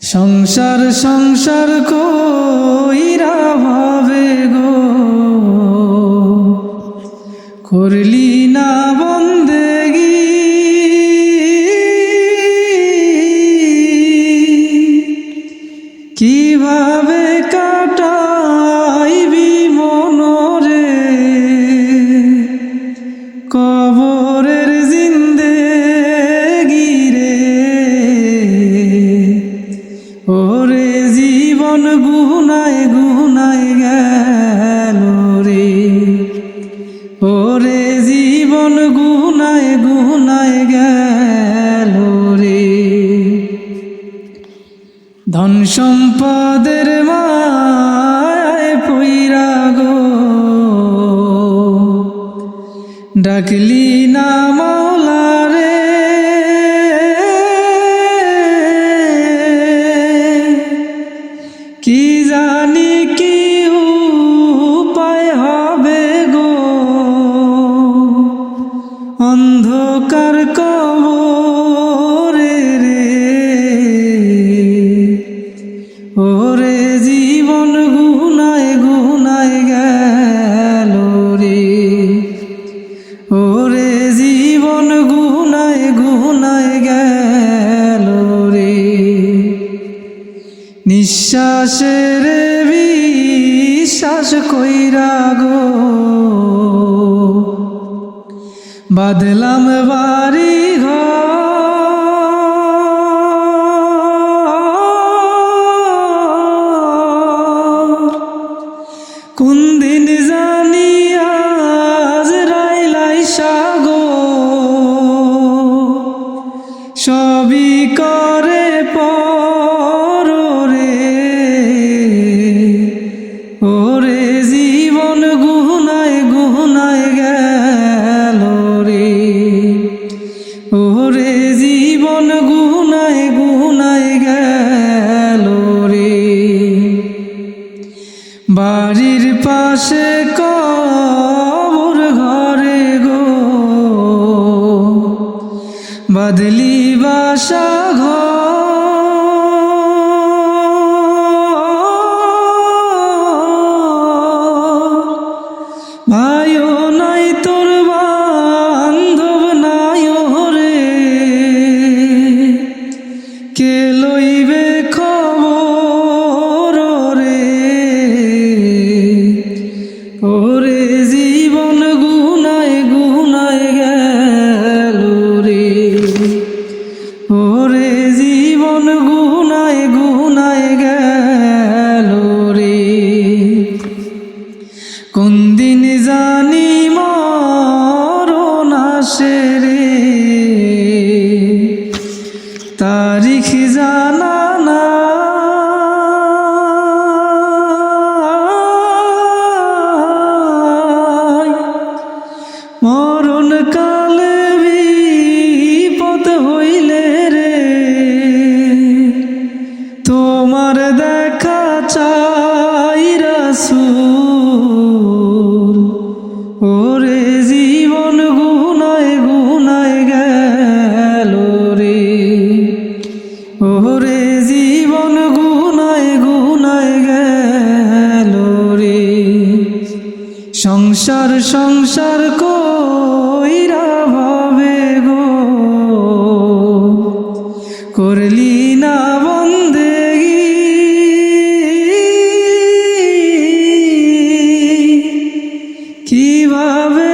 সংসার সংসার কইরা ভাবে গো করলি না বন্দেগি কিভাবে কাটাইবি মনরে কবরের জিন্দেগি রে ওরে জীবন গুনায় গুনায় গেল রে ওরে জীবন গুনায় গুনায় গেল রে ধন সম্পদের মায় পইরা গো ডাকলি না মাওলা রে কি জানি কি উপায় হবে গো অন্ধকার কবরে রে ওরে জীবন গুনায় গুনায় গেল রে ওরে জীবন গুনায় গুনায় গেল রে নিঃশ্বাসের বিশ্বাস কইরা গো বাদলাম বাড়ি ঘর কোন দিন জানি আজ রাইলাই সাগো সবই করে পর রে ওরে জীবন গুনায় গুনায় গেল রে ওরে জীবন গুনায় গুনায় গেল রে বাড়ির পাশে কবর ঘরে গো বাদলি বাসা ঘর ভাইও নাই তোর বান্ধব নাই রে কে লইবে খবর রে ওরে জীবন গুনায় গুনায় গেল রে ওরে জীবন গুনায় গুনায় গেল রে কোন দিন জানি মরণ আসে রে তারিখ জানা নাই মরণ কালে বিপদ হইলে রে তোমার দেখা চাই রাসূল ওরে জীবন গুনায় গুনায় গেল রে ওরে জীবন গুনায় গুনায় গেল রে সংসার সংসার কইরা ভাবে গো করলি না বন্দেগি কিভাবে